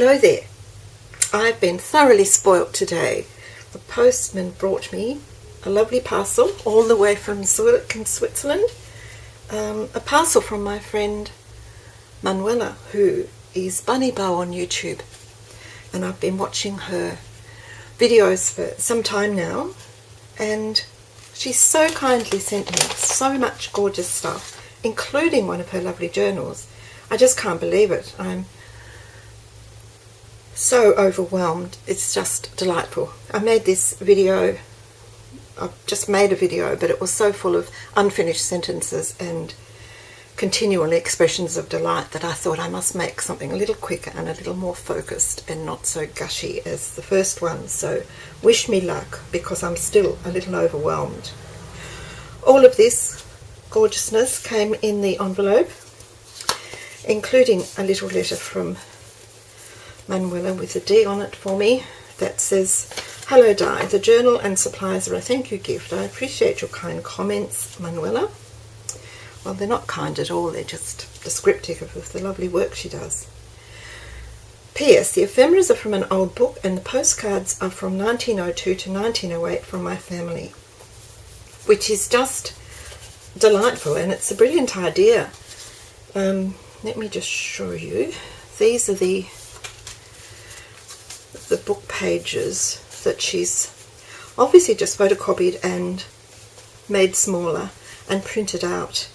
Hello there. I've been thoroughly spoilt today. The postman brought me a lovely parcel all the way from Zurich in Switzerland. A parcel from my friend Manuela, who is Bunny Bow on YouTube. And I've been watching her videos for some time now. And she so kindly sent me so much gorgeous stuff, including one of her lovely journals. I just can't believe it. I'm so overwhelmed. It's just delightful. I made this video, I've just made a video, but it was so full of unfinished sentences and continual expressions of delight that I thought I must make something a little quicker and a little more focused and not so gushy as the first one. So wish me luck, because I'm still a little overwhelmed. All of this gorgeousness came in the envelope, including a little letter from Manuela with a D on it for me that says, "Hello Di, the journal and supplies are a thank you gift. I appreciate your kind comments, Manuela." Well, they're not kind at all, they're just descriptive of the lovely work she does. P.S. The ephemeras are from an old book and the postcards are from 1902 to 1908 from my family, which is just delightful, and it's a brilliant idea. Let me just show you. These are the book pages that she's obviously just photocopied and made smaller and printed out,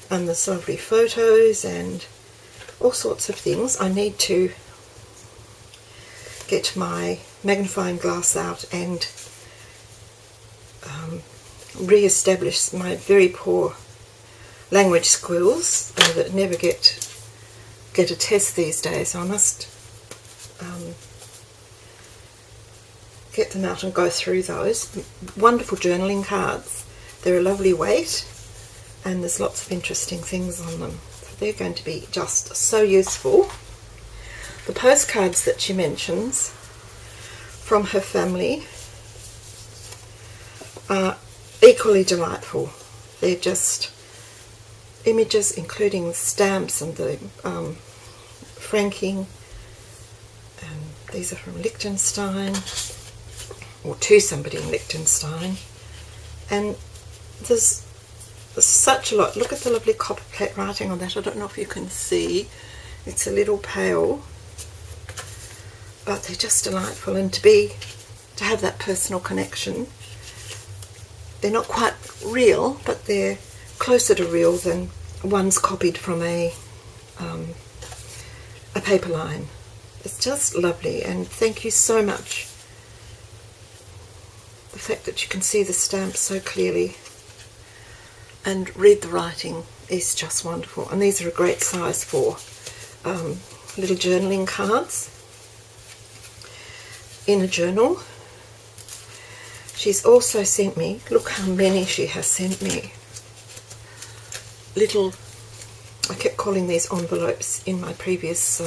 and there's lovely photos and all sorts of things. I need to get my magnifying glass out and re-establish my very poor language skills that never get a test these days. So I must get them out and go through those. Wonderful journaling cards. They're a lovely weight and there's lots of interesting things on them. So they're going to be just so useful. The postcards that she mentions from her family are equally delightful. They're just images including the stamps and the franking, and these are from Liechtenstein, or to somebody in Liechtenstein, and there's such a lot. Look at the lovely copper plate writing on that. I don't know if you can see, it's a little pale, but they're just delightful, and to have that personal connection. They're not quite real, but they're closer to real than ones copied from a paper line. It's just lovely, and thank you so much. The fact that you can see the stamps so clearly and read the writing is just wonderful. And these are a great size for little journaling cards in a journal. She's also sent me, look how many she has sent me, little, I kept calling these envelopes in my previous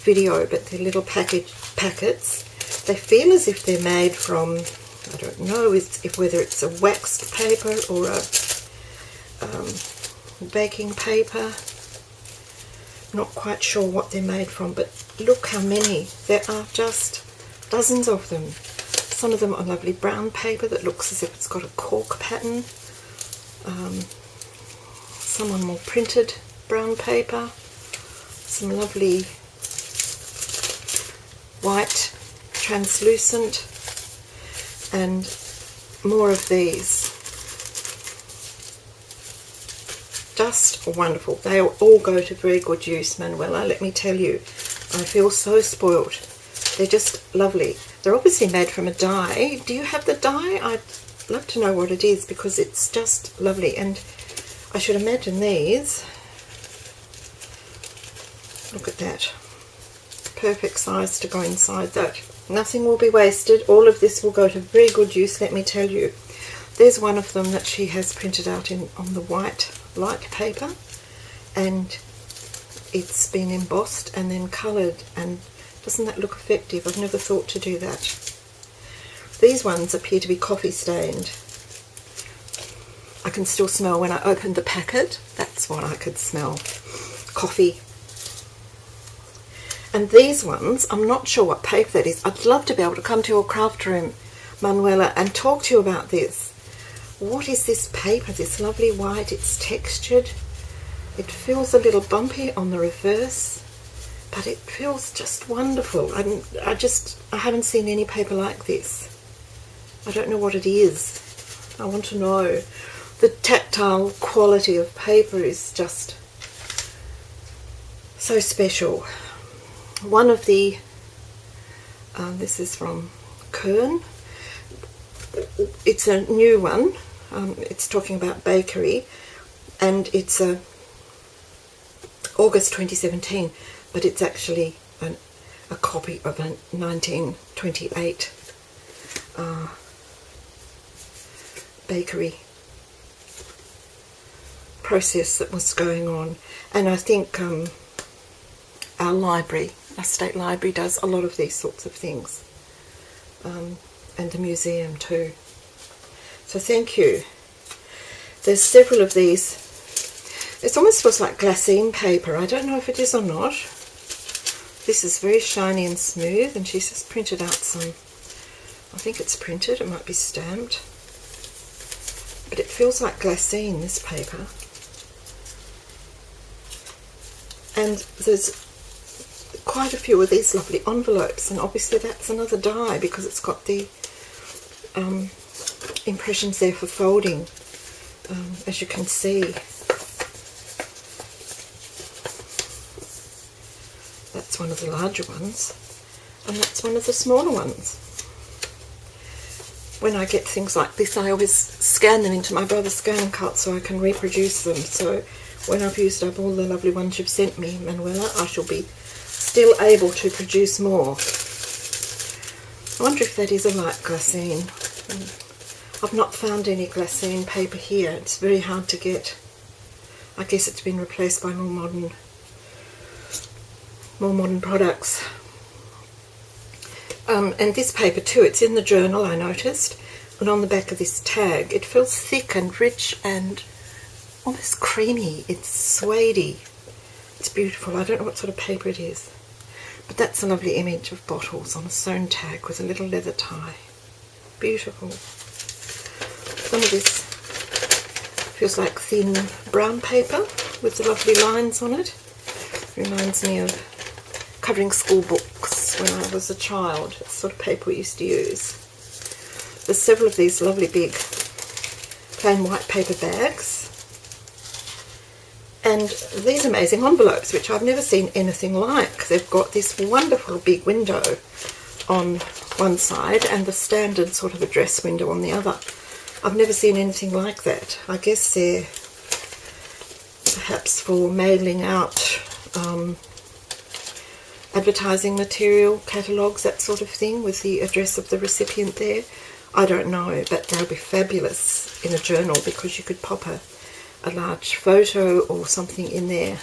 video, but they're little packets. They feel as if they're made from, I don't know whether it's a waxed paper or a baking paper. Not quite sure what they're made from, but look how many. There are just dozens of them. Some of them are lovely brown paper that looks as if it's got a cork pattern. Some on more printed brown paper. Some lovely white translucent, and more of these. Just wonderful. They all go to very good use, Manuela, let me tell you. I feel so spoilt. They're just lovely. They're obviously made from a dye. Do you have the dye? I'd love to know what it is, because it's just lovely. And I should imagine these, look at that, perfect size to go inside that. Nothing will be wasted. All of this will go to very good use, let me tell you. There's one of them that she has printed out on the white light paper, and it's been embossed and then coloured, and doesn't that look effective? I've never thought to do that. These ones appear to be coffee stained. I can still smell when I opened the packet. That's what I could smell. Coffee. And these ones, I'm not sure what paper that is. I'd love to be able to come to your craft room, Manuela, and talk to you about this. What is this paper? This lovely white, it's textured. It feels a little bumpy on the reverse, but it feels just wonderful. I haven't seen any paper like this. I don't know what it is. I want to know. The tactile quality of paper is just so special. One of the, this is from Kern. It's a new one. It's talking about bakery, and it's August 2017, but it's actually a copy of a 1928 bakery process that was going on. And I think our library, our state library, does a lot of these sorts of things, and the museum too. So thank you. There's several of these. It almost feels like glassine paper. I don't know if it is or not. This is very shiny and smooth, and she's just printed out some, I think it's printed, it might be stamped, but it feels like glassine, this paper. And there's quite a few of these lovely envelopes, and obviously that's another die because it's got the impressions there for folding, as you can see. That's one of the larger ones, and that's one of the smaller ones. When I get things like this, I always scan them into my brother's scan cart so I can reproduce them. So when I've used up all the lovely ones you've sent me, Manuela, I shall be still able to produce more. I wonder if that is a light glassine. I've not found any glassine paper here. It's very hard to get. I guess it's been replaced by more modern products. And this paper too, it's in the journal, I noticed, and on the back of this tag it feels thick and rich and almost creamy. It's suede-y. It's beautiful. I don't know what sort of paper it is, but that's a lovely image of bottles on a sewn tag with a little leather tie. Beautiful. Some of this feels like thin brown paper with the lovely lines on it. Reminds me of covering school books when I was a child. It's the sort of paper we used to use. There's several of these lovely big plain white paper bags, and these amazing envelopes which I've never seen anything like. They've got this wonderful big window on one side and the standard sort of address window on the other. I've never seen anything like that. I guess they're perhaps for mailing out advertising material, catalogues, that sort of thing, with the address of the recipient there. I don't know, but they'll be fabulous in a journal because you could pop a large photo or something in there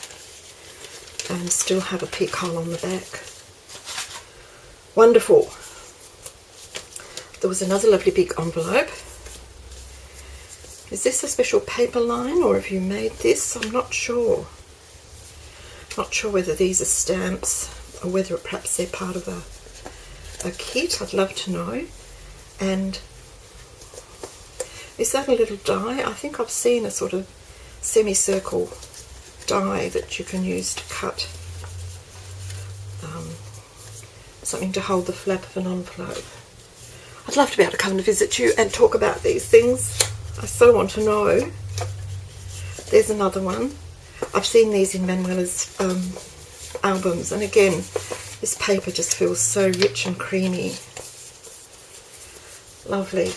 and still have a peek hole on the back. Wonderful. There was another lovely big envelope. Is this a special paper line, or have you made this? I'm not sure. Not sure whether these are stamps or whether perhaps they're part of a kit. I'd love to know. And is that a little die? I think I've seen a sort of semicircle die that you can use to cut something to hold the flap of an envelope. I'd love to be able to come and visit you and talk about these things. I so want to know. There's another one. I've seen these in Manuela's albums, and again, this paper just feels so rich and creamy. Lovely.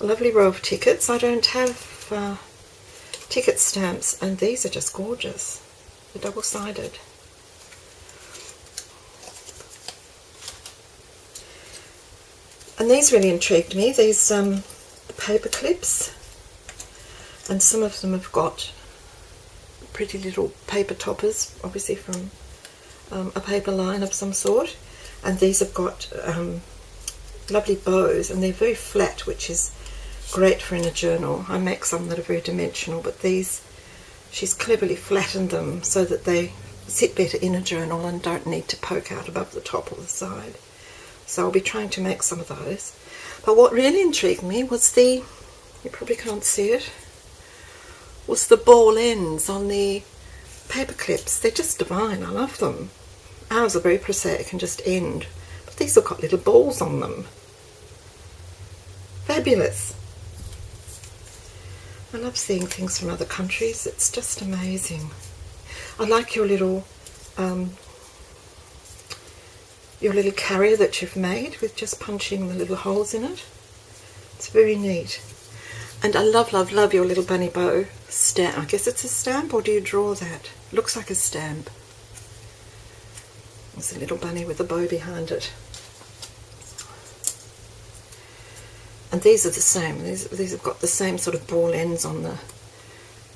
A lovely row of tickets. I don't have ticket stamps, and these are just gorgeous. They're double-sided. And these really intrigued me, these paper clips, and some of them have got pretty little paper toppers, obviously from a paper line of some sort, and these have got lovely bows, and they're very flat, which is great for in a journal. I make some that are very dimensional, but these, she's cleverly flattened them so that they sit better in a journal and don't need to poke out above the top or the side. So I'll be trying to make some of those. But what really intrigued me was you probably can't see it, was the ball ends on the paper clips. They're just divine. I love them. Ours are very prosaic and just end, but these have got little balls on them. Fabulous. I love seeing things from other countries. It's just amazing. I like your little carrier that you've made with just punching the little holes in it. It's very neat. And I love, love, love your little bunny bow stamp. I guess it's a stamp, or do you draw that? It looks like a stamp. There's a little bunny with a bow behind it. And these are the same. These have got the same sort of ball ends on the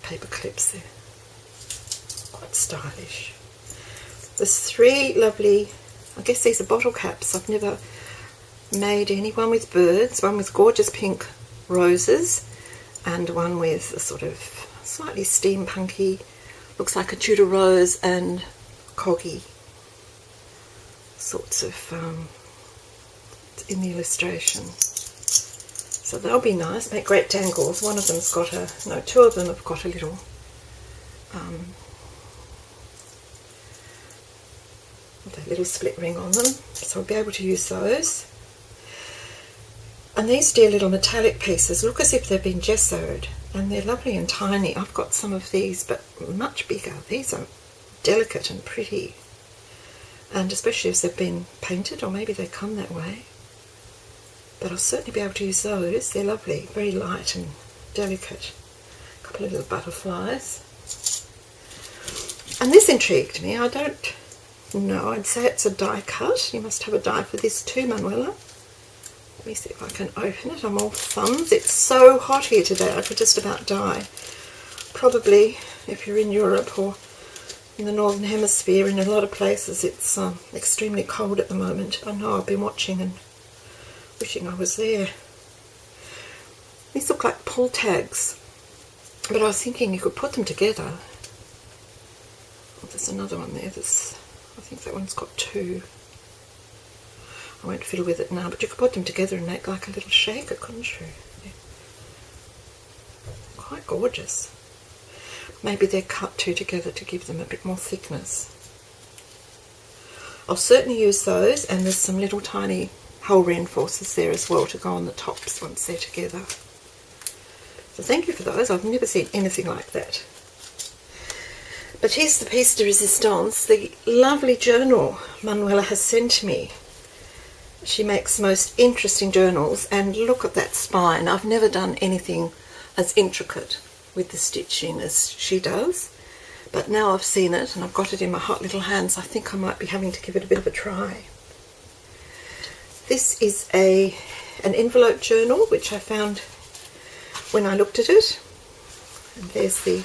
paper clips there. Quite stylish. There's 3 lovely, I guess these are bottle caps. I've never made any. One with birds, one with gorgeous pink roses, and one with a sort of slightly steampunky, looks like a Tudor rose and coggy sorts of in the illustration. So they'll be nice, make great dangles. One of them's got two of them have got a little split ring on them, so I'll be able to use those. And these dear little metallic pieces look as if they've been gessoed, and they're lovely and tiny. I've got some of these, but much bigger. These are delicate and pretty, and especially if they've been painted, or maybe they come that way. But I'll certainly be able to use those. They're lovely, very light and delicate. A couple of little butterflies. And this intrigued me. I don't know, I'd say it's a die cut. You must have a die for this too, Manuela. Let me see if I can open it. I'm all thumbs. It's so hot here today, I could just about die. Probably, if you're in Europe or in the Northern Hemisphere, in a lot of places, it's extremely cold at the moment. I know, I've been watching and wishing I was there. These look like pull tags, but I was thinking you could put them together. Oh, there's another one there. I think that one's got 2. I won't fiddle with it now, but you could put them together and make like a little shaker, couldn't you? Yeah. Quite gorgeous. Maybe they're cut 2 together to give them a bit more thickness. I'll certainly use those, and there's some little tiny hole reinforcers there as well to go on the tops once they're together. So thank you for those. I've never seen anything like that. But here's the piece de resistance, the lovely journal Manuela has sent me. She makes the most interesting journals, and look at that spine. I've never done anything as intricate with the stitching as she does, but now I've seen it and I've got it in my hot little hands, I think I might be having to give it a bit of a try. This is an envelope journal which I found when I looked at it, and there's the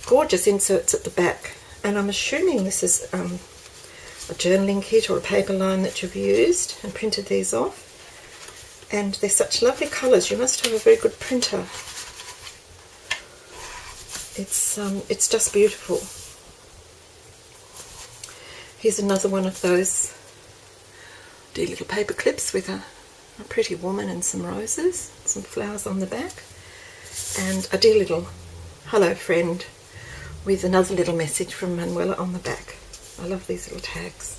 gorgeous inserts at the back, and I'm assuming this is a journaling kit or a paper line that you've used and printed these off, and they're such lovely colours. You must have a very good printer. It's just beautiful. Here's another one of those dear little paper clips with a pretty woman and some roses, some flowers on the back, and a dear little hello friend with another little message from Manuela on the back. I love these little tags.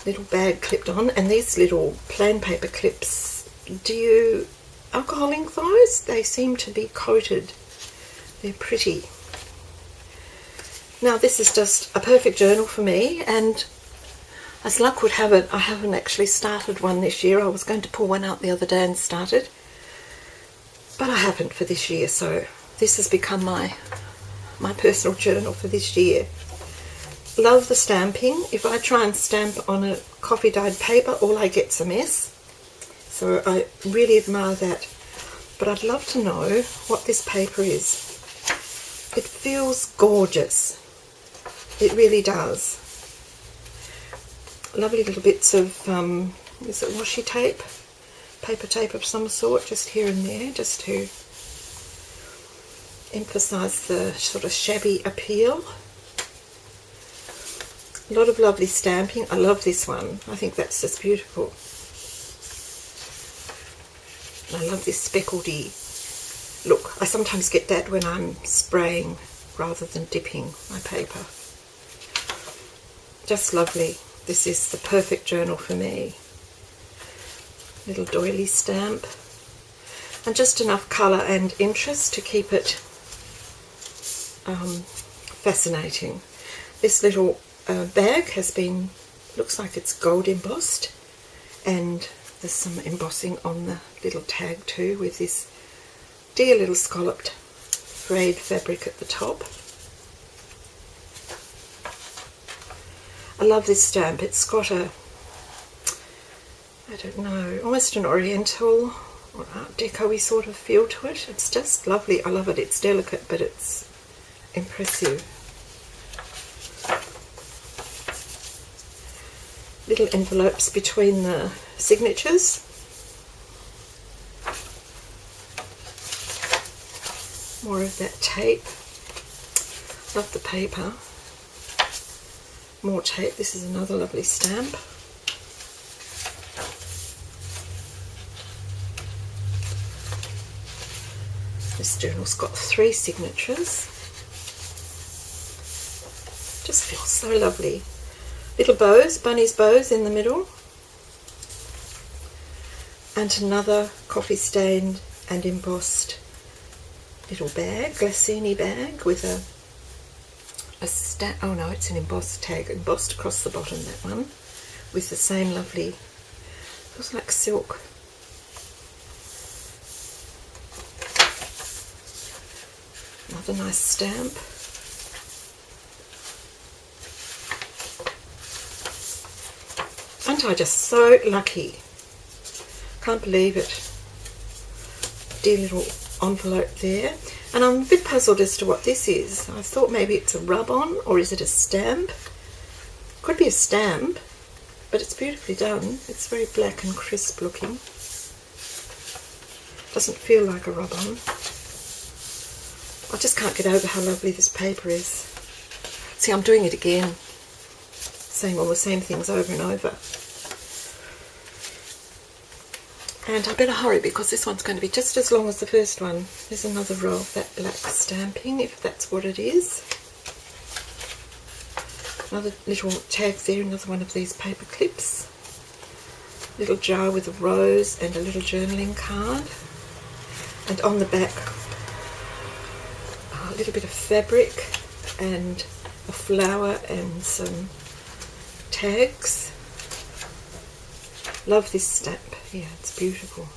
Little bag clipped on, and these little plain paper clips, do you alcohol ink those? They seem to be coated. They're pretty. Now this is just a perfect journal for me, and as luck would have it, I haven't actually started one this year. I was going to pull one out the other day and start it, but I haven't for this year, so this has become my personal journal for this year. Love the stamping. If I try and stamp on a coffee dyed paper, all I get's a mess, so I really admire that. But I'd love to know what this paper is. It feels gorgeous. It really does. Lovely little bits of, is it washi tape? Paper tape of some sort, just here and there, just to emphasise the sort of shabby appeal. A lot of lovely stamping. I love this one. I think that's just beautiful. And I love this speckledy look. I sometimes get that when I'm spraying rather than dipping my paper. Just lovely. This is the perfect journal for me. Little doily stamp. And just enough colour and interest to keep it fascinating. This little bag has been, looks like it's gold embossed, and there's some embossing on the little tag too, with this dear little scalloped frayed fabric at the top. I love this stamp. It's got a, I don't know, almost an oriental or art deco-y sort of feel to it. It's just lovely. I love it. It's delicate, but it's impressive. Little envelopes between the signatures. More of that tape. Love the paper. More tape. This is another lovely stamp. This journal's got 3 signatures. Just feels so lovely. Little bows, bunny's bows in the middle. And another coffee stained and embossed little bag, Glacini bag with oh no, it's an embossed tag, embossed across the bottom, that one, with the same lovely, feels like silk. Another nice stamp. Aren't I just so lucky? Can't believe it. Dear little envelope there. And I'm a bit puzzled as to what this is. I thought maybe it's a rub-on, or is it a stamp? Could be a stamp, but it's beautifully done. It's very black and crisp looking. Doesn't feel like a rub-on. I just can't get over how lovely this paper is. See, I'm doing it again, saying all the same things over and over. And I better hurry because this one's going to be just as long as the first one. There's another row of that black stamping, if that's what it is. Another little tag there, another one of these paper clips. Little jar with a rose and a little journaling card. And on the back, a little bit of fabric and a flower and some tags. Love this stamp. Yeah, it's beautiful.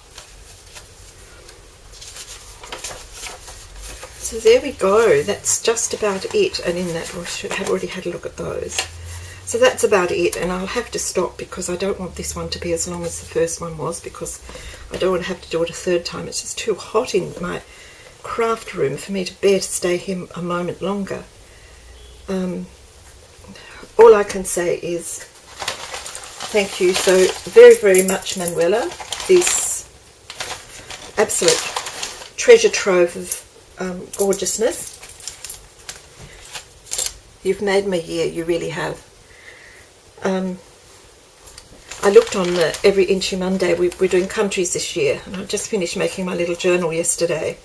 So there we go. That's just about it. And in that, we should have already had a look at those. So that's about it. And I'll have to stop because I don't want this one to be as long as the first one was, because I don't want to have to do it a third time. It's just too hot in my craft room for me to bear to stay here a moment longer. All I can say is thank you so very, very much, Manuela. This absolute treasure trove of gorgeousness. You've made my year, you really have. I looked on the Every Inchy Monday. We're doing countries this year, and I just finished making my little journal yesterday.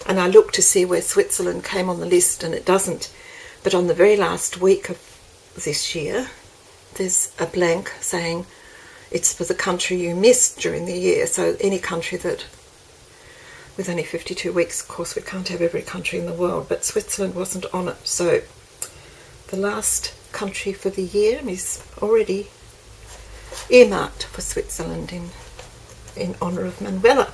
And I looked to see where Switzerland came on the list, and it doesn't. But on the very last week of this year, there's a blank saying it's for the country you missed during the year. So any country that, with only 52 weeks, of course we can't have every country in the world, but Switzerland wasn't on it. So the last country for the year is already earmarked for Switzerland in honour of Manuela.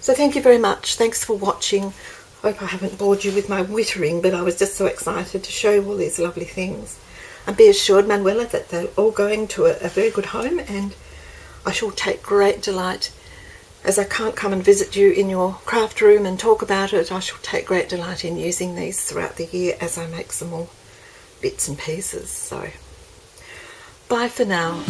So thank you very much. Thanks for watching. Hope I haven't bored you with my wittering, but I was just so excited to show you all these lovely things. And be assured, Manuela, that they're all going to a very good home, and I shall take great delight, as I can't come and visit you in your craft room and talk about it, I shall take great delight in using these throughout the year as I make some more bits and pieces. So bye for now.